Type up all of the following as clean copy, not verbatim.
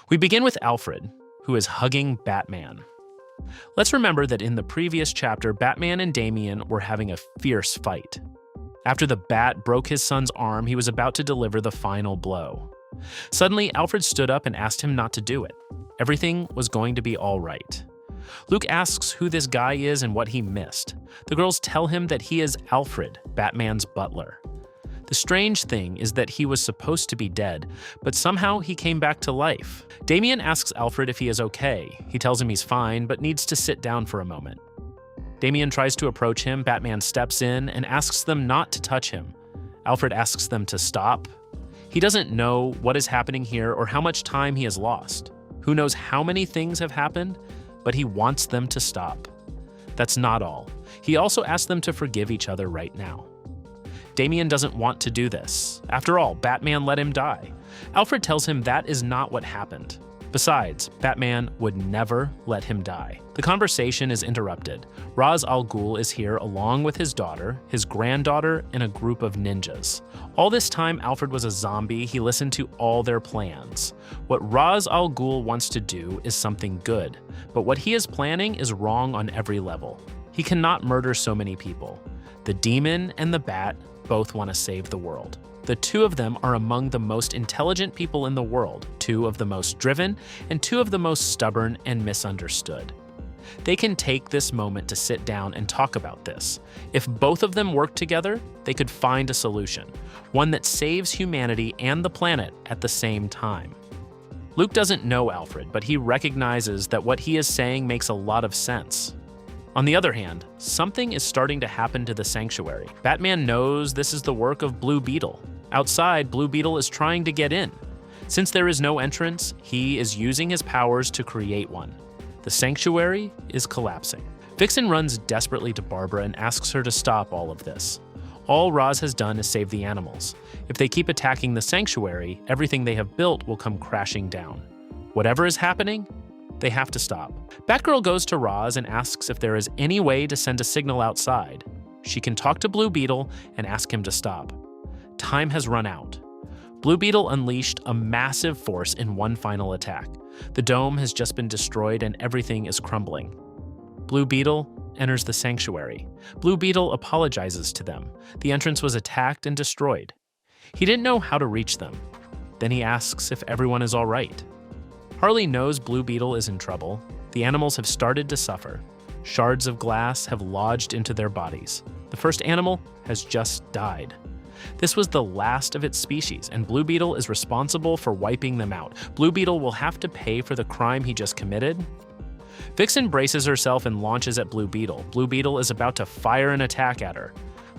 We begin with Alfred, who is hugging Batman. Let's remember that in the previous chapter, Batman and Damian were having a fierce fight. After the bat broke his son's arm, he was about to deliver the final blow. Suddenly, Alfred stood up and asked him not to do it. Everything was going to be all right. Luke asks who this guy is and what he missed. The girls tell him that he is Alfred, Batman's butler. The strange thing is that he was supposed to be dead, but somehow he came back to life. Damian asks Alfred if he is okay. He tells him he's fine, but needs to sit down for a moment. Damian tries to approach him. Batman steps in and asks them not to touch him. Alfred asks them to stop. He doesn't know what is happening here or how much time he has lost. Who knows how many things have happened, but he wants them to stop. That's not all. He also asks them to forgive each other right now. Damian doesn't want to do this. After all, Batman let him die. Alfred tells him that is not what happened. Besides, Batman would never let him die. The conversation is interrupted. Ra's al Ghul is here along with his daughter, his granddaughter, and a group of ninjas. All this time, Alfred was a zombie. He listened to all their plans. What Ra's al Ghul wants to do is something good, but what he is planning is wrong on every level. He cannot murder so many people. The demon and the bat both want to save the world. The two of them are among the most intelligent people in the world, two of the most driven, and two of the most stubborn and misunderstood. They can take this moment to sit down and talk about this. If both of them work together, they could find a solution, one that saves humanity and the planet at the same time. Luke doesn't know Alfred, but he recognizes that what he is saying makes a lot of sense. On the other hand, something is starting to happen to the sanctuary. Batman knows this is the work of Blue Beetle. Outside, Blue Beetle is trying to get in. Since there is no entrance, he is using his powers to create one. The sanctuary is collapsing. Vixen runs desperately to Barbara and asks her to stop all of this. All Ra's has done is save the animals. If they keep attacking the sanctuary, everything they have built will come crashing down. Whatever is happening, they have to stop. Batgirl goes to Ra's and asks if there is any way to send a signal outside. She can talk to Blue Beetle and ask him to stop. Time has run out. Blue Beetle unleashed a massive force in one final attack. The dome has just been destroyed and everything is crumbling. Blue Beetle enters the sanctuary. Blue Beetle apologizes to them. The entrance was attacked and destroyed. He didn't know how to reach them. Then he asks if everyone is all right. Harley knows Blue Beetle is in trouble. The animals have started to suffer. Shards of glass have lodged into their bodies. The first animal has just died. This was the last of its species, and Blue Beetle is responsible for wiping them out. Blue Beetle will have to pay for the crime he just committed. Vixen braces herself and launches at Blue Beetle. Blue Beetle is about to fire an attack at her.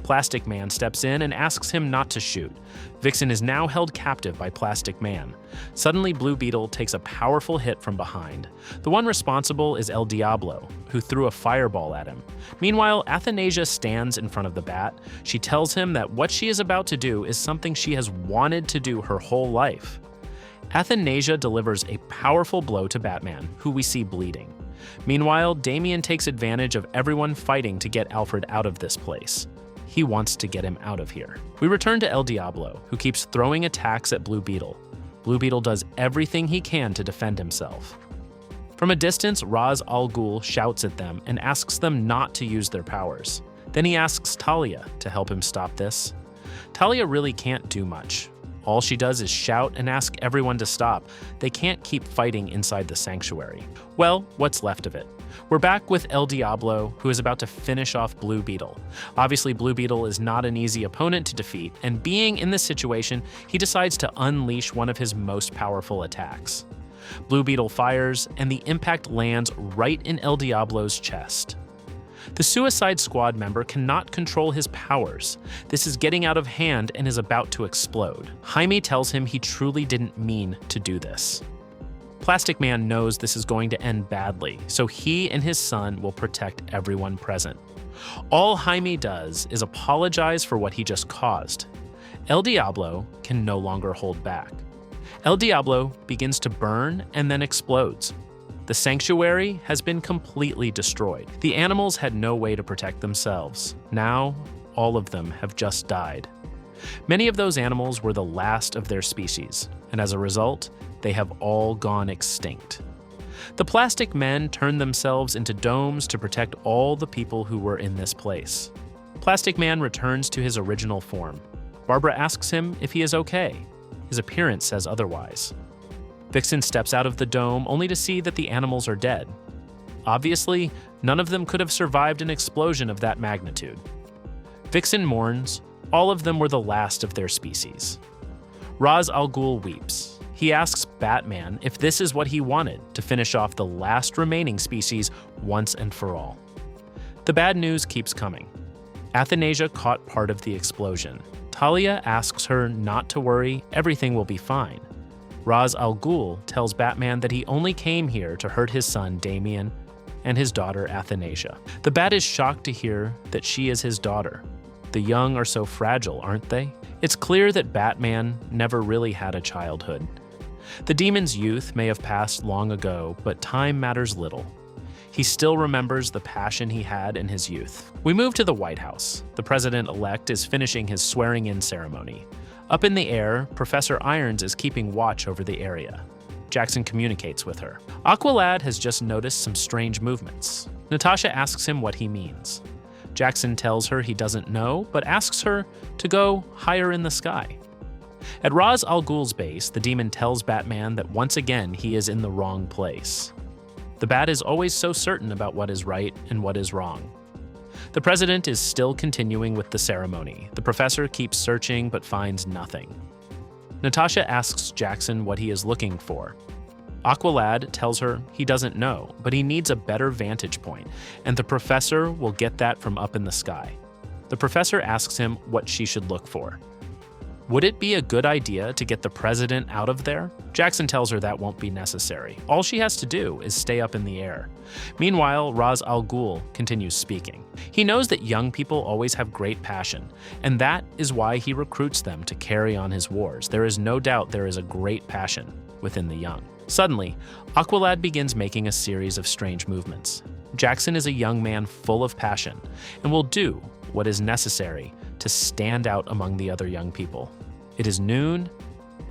Plastic Man steps in and asks him not to shoot. Vixen is now held captive by Plastic Man. Suddenly, Blue Beetle takes a powerful hit from behind. The one responsible is El Diablo, who threw a fireball at him. Meanwhile, Athanasia stands in front of the bat. She tells him that what she is about to do is something she has wanted to do her whole life. Athanasia delivers a powerful blow to Batman, who we see bleeding. Meanwhile, Damian takes advantage of everyone fighting to get Alfred out of this place. He wants to get him out of here. We return to El Diablo, who keeps throwing attacks at Blue Beetle. Blue Beetle does everything he can to defend himself. From a distance, Ra's al Ghul shouts at them and asks them not to use their powers. Then he asks Talia to help him stop this. Talia really can't do much. All she does is shout and ask everyone to stop. They can't keep fighting inside the sanctuary. Well, what's left of it? We're back with El Diablo, who is about to finish off Blue Beetle. Obviously, Blue Beetle is not an easy opponent to defeat, and being in this situation, he decides to unleash one of his most powerful attacks. Blue Beetle fires, and the impact lands right in El Diablo's chest. The Suicide Squad member cannot control his powers. This is getting out of hand and is about to explode. Jaime tells him he truly didn't mean to do this. Plastic Man knows this is going to end badly, so he and his son will protect everyone present. All Jaime does is apologize for what he just caused. El Diablo can no longer hold back. El Diablo begins to burn and then explodes. The sanctuary has been completely destroyed. The animals had no way to protect themselves. Now, all of them have just died. Many of those animals were the last of their species, and as a result, they have all gone extinct. The plastic men turn themselves into domes to protect all the people who were in this place. Plastic Man returns to his original form. Barbara asks him if he is okay. His appearance says otherwise. Vixen steps out of the dome only to see that the animals are dead. Obviously, none of them could have survived an explosion of that magnitude. Vixen mourns. All of them were the last of their species. Ra's al Ghul weeps. He asks Batman if this is what he wanted to finish off the last remaining species once and for all. The bad news keeps coming. Athanasia caught part of the explosion. Talia asks her not to worry, everything will be fine. Ra's al Ghul tells Batman that he only came here to hurt his son Damian and his daughter Athanasia. The Bat is shocked to hear that she is his daughter. The young are so fragile, aren't they? It's clear that Batman never really had a childhood. The demon's youth may have passed long ago, but time matters little. He still remembers the passion he had in his youth. We move to the White House. The president-elect is finishing his swearing-in ceremony. Up in the air, Professor Irons is keeping watch over the area. Jackson communicates with her. Aqualad has just noticed some strange movements. Natasha asks him what he means. Jackson tells her he doesn't know, but asks her to go higher in the sky. At Ra's al Ghul's base, the demon tells Batman that once again he is in the wrong place. The Bat is always so certain about what is right and what is wrong. The president is still continuing with the ceremony. The professor keeps searching but finds nothing. Natasha asks Jackson what he is looking for. Aqualad tells her he doesn't know, but he needs a better vantage point, and the professor will get that from up in the sky. The professor asks him what she should look for. Would it be a good idea to get the president out of there? Jackson tells her that won't be necessary. All she has to do is stay up in the air. Meanwhile, Ra's al Ghul continues speaking. He knows that young people always have great passion, and that is why he recruits them to carry on his wars. There is no doubt there is a great passion within the young. Suddenly, Aqualad begins making a series of strange movements. Jackson is a young man full of passion and will do what is necessary to stand out among the other young people. It is noon,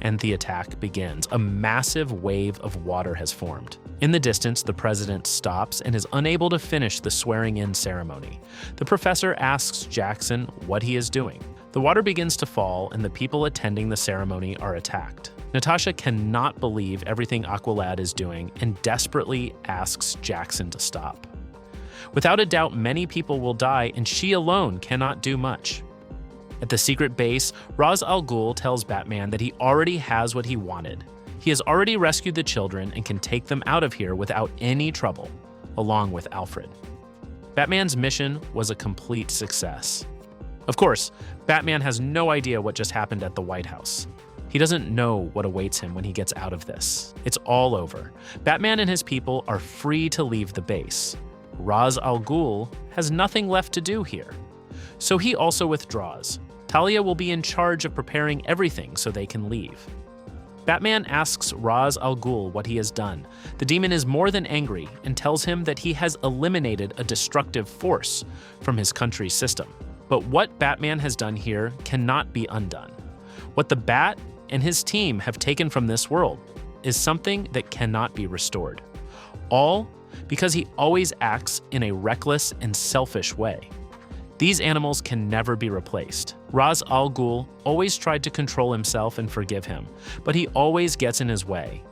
and the attack begins. A massive wave of water has formed. In the distance, the president stops and is unable to finish the swearing-in ceremony. The professor asks Jackson what he is doing. The water begins to fall, and the people attending the ceremony are attacked. Natasha cannot believe everything Aqualad is doing and desperately asks Jackson to stop. Without a doubt, many people will die, and she alone cannot do much. At the secret base, Ra's al Ghul tells Batman that he already has what he wanted. He has already rescued the children and can take them out of here without any trouble, along with Alfred. Batman's mission was a complete success. Of course, Batman has no idea what just happened at the White House. He doesn't know what awaits him when he gets out of this. It's all over. Batman and his people are free to leave the base. Ra's al Ghul has nothing left to do here. So he also withdraws. Talia will be in charge of preparing everything so they can leave. Batman asks Ra's al Ghul what he has done. The demon is more than angry and tells him that he has eliminated a destructive force from his country's system. But what Batman has done here cannot be undone. What the Bat and his team have taken from this world is something that cannot be restored. All because he always acts in a reckless and selfish way. These animals can never be replaced. Ra's al Ghul always tried to control himself and forgive him, but he always gets in his way.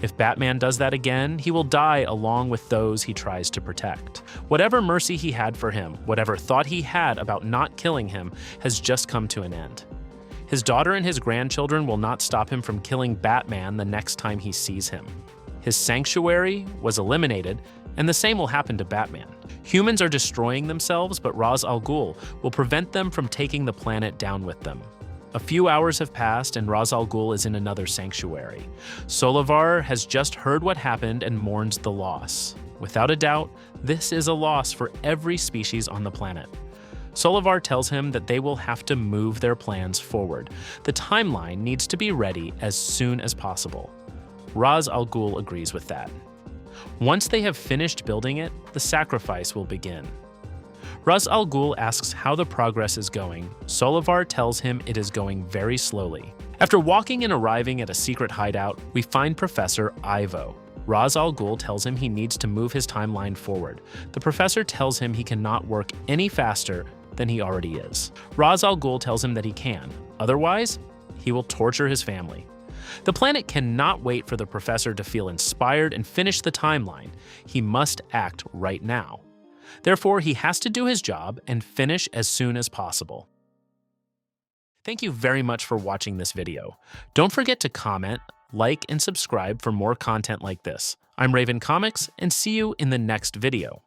If Batman does that again, he will die along with those he tries to protect. Whatever mercy he had for him, whatever thought he had about not killing him, has just come to an end. His daughter and his grandchildren will not stop him from killing Batman the next time he sees him. His sanctuary was eliminated, and the same will happen to Batman. Humans are destroying themselves, but Ra's al Ghul will prevent them from taking the planet down with them. A few hours have passed, and Ra's al Ghul is in another sanctuary. Solivar has just heard what happened and mourns the loss. Without a doubt, this is a loss for every species on the planet. Solivar tells him that they will have to move their plans forward. The timeline needs to be ready as soon as possible. Ra's al Ghul agrees with that. Once they have finished building it, the sacrifice will begin. Ra's al Ghul asks how the progress is going. Solivar tells him it is going very slowly. After walking and arriving at a secret hideout, we find Professor Ivo. Ra's al Ghul tells him he needs to move his timeline forward. The professor tells him he cannot work any faster than he already is. Ra's al Ghul tells him that he can. Otherwise, he will torture his family. The planet cannot wait for the professor to feel inspired and finish the timeline. He must act right now. Therefore, he has to do his job and finish as soon as possible. Thank you very much for watching this video. Don't forget to comment, like, and subscribe for more content like this. I'm Raven Comics, and see you in the next video.